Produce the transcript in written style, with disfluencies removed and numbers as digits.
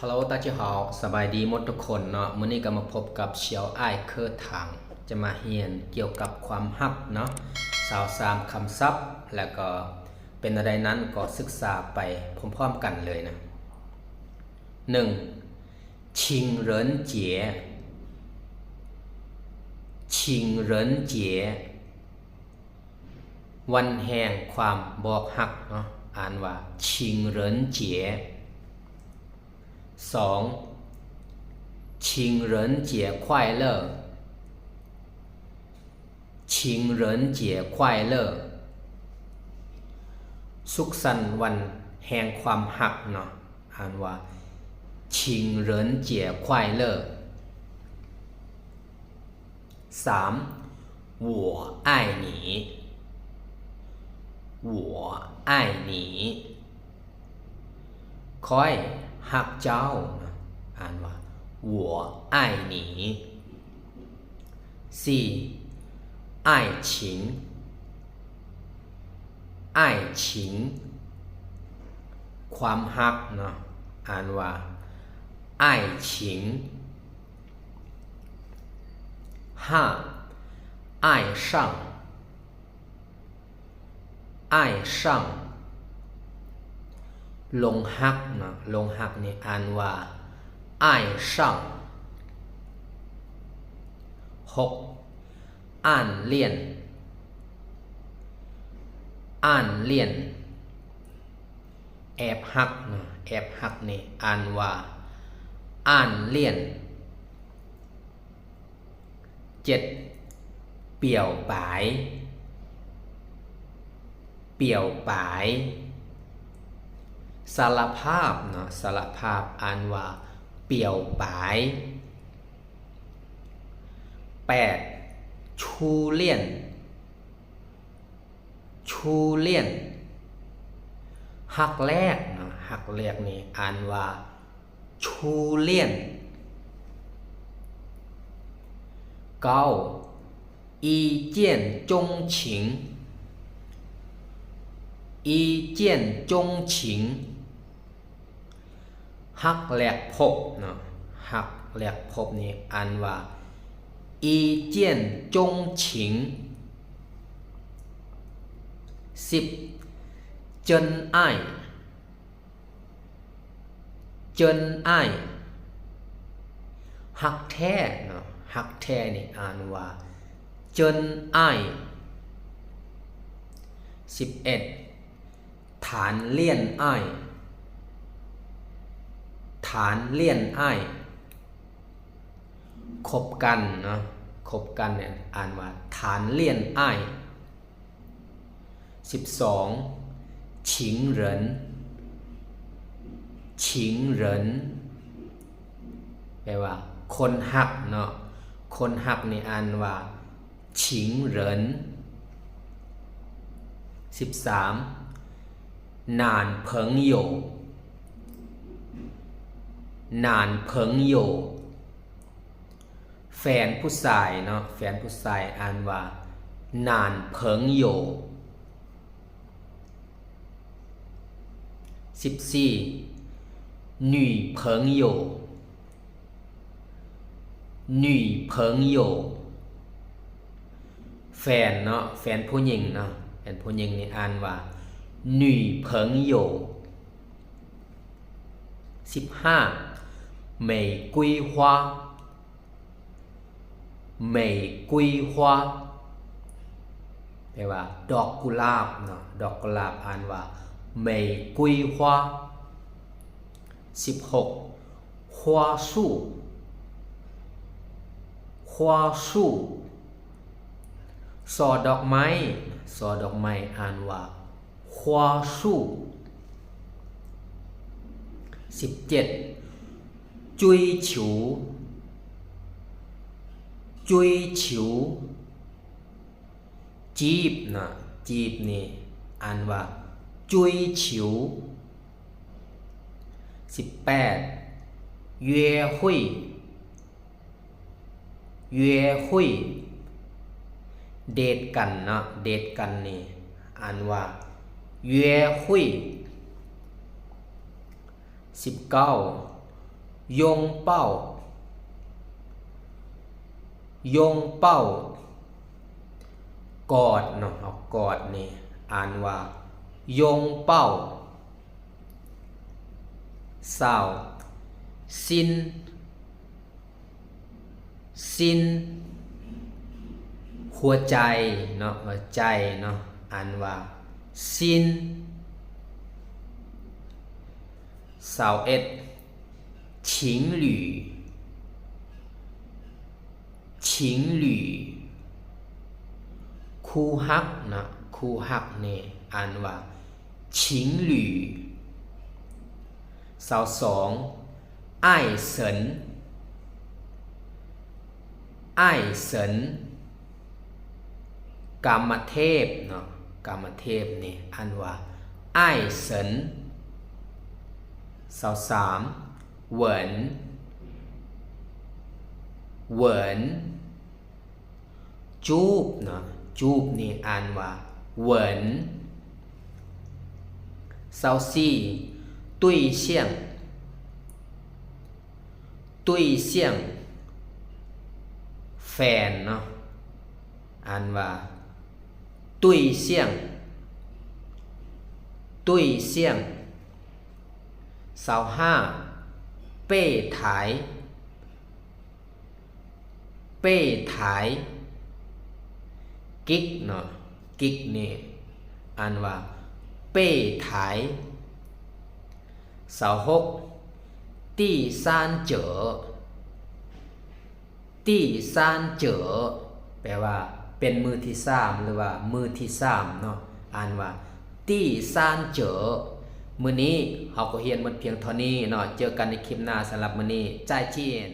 ฮัลโหล大家好สบายดีหมดทุกคนเนาะมื้อนี้ก็มาพบกับเฉียวอ้ายเคอทางจะมาเรียนเกี่ยวกับความฮักเนาะ23คำศัพท์แล้วก็เป็นอะไรนั้นก็ศึกษาไปพร้อมๆกันเลยนะ1情人节情人节วันแห่งความบอกฮักเนาะอ่านว่า情人节2情人节快乐情人节快乐สุขสันต์วันแห่งความฮักเนาะอ่านว่า情人节快乐3我爱你我爱你คอยฮักเจ้าอ่านว่า我爱你4爱情爱情ความฮักเนาะอ่านว่า爱情5爱上爱上ลงฮักเนาะลงฮักนี่อ่านว่าอ้ายช่าง6อ่านเลี่ยนอ่านเลี่ยนแอบฮักเนาะแอบฮักนี่อ่านว่าอ่านเลี่ยน7เปี่ยวปายเปี่ยวปายสารภาพเนาะสารภาพอ่านว่าเปี่ยวปาย8ชูเลี่ยนชูเลี่ยนหักแรกเนาะหักแรกนี่อ่านว่าชูเลี่ยน9一见钟情一见钟情ฮักแหลกพบเนาะฮักแหลกพบนี่อ่านว่าอีเจียนจงฉิง10เจินอ้ายเจินอ้ายฮักแท้เนาะฮักแท้นี่อ่านว่าเจินอ้าย11ฐานเลี่ยนอ้ายฐานเลี่ยนอ้ายคบกันเนาะคบกันเนี่ยอ่านว่าฐานเลี่ยนอ้าย12ฉิงเหรินฉิงเหรินแปลว่าคนฮักเนาะคนฮักนี่อ่านว่าฉิงเหริน13นานเพิงโยนานเพิงโยแฟนผู้ชายเนาะแฟนผู้ชายอ่านว่านานเพิงโย14女朋友女朋友แฟนเนาะแฟนผู้หญิงเนาะแฟนผู้หญิงนี่อ่านว่า女朋友15玫瑰花玫瑰花แปลว่าดอกกุหลาบเนาะดอกกุหลาบอ่านว่า玫瑰花16花束花束สอดอกไม้สอดอกไม้อ่านว่า花束17追求追求จีบนะจีบนี่อ่านว่า追求18约会约会เดทกันนะเดทกันนี่อ่านว่า约会19 ยงเป้ายงเป้ากอดเนาะเอากอดนี่อ่านว่ายงเป้าสาวซินหัวใจเนาะหัวใจเนาะอ่านว่าซินสาวเอ็ด情侣คู่ฮักนะคู่ฮักเนี่ยอ่านว่า情侣สาวสองอ้ายเสินกามเทพเนาะกามเทพเนี่ยอ่านว่าอ้ายเสินสาวสามเหวินจูบเนาะจูบนี่อ่านว่าเหวินสาวสี่ตุ้ยเสี่ยงแฟนเนาะอ่านว่าตุ้ยเสี่ยงสาวห้าเป้ถ่ายกิ๊กเนาะกิ๊กนี่อ่านว่าเป้ถ่ายสาวหกตี้ซานเจ๋อแปลว่าเป็นมือที่สามหรือว่ามือที่สามเนาะอ่านว่าตี้ซานเจ๋อมื้อนี้เฮาก็เรียนหมดเพียงเท่านี้เนาะเจอกันในคลิปหน้าสำหรับมื้อนี้จ่ายเจียน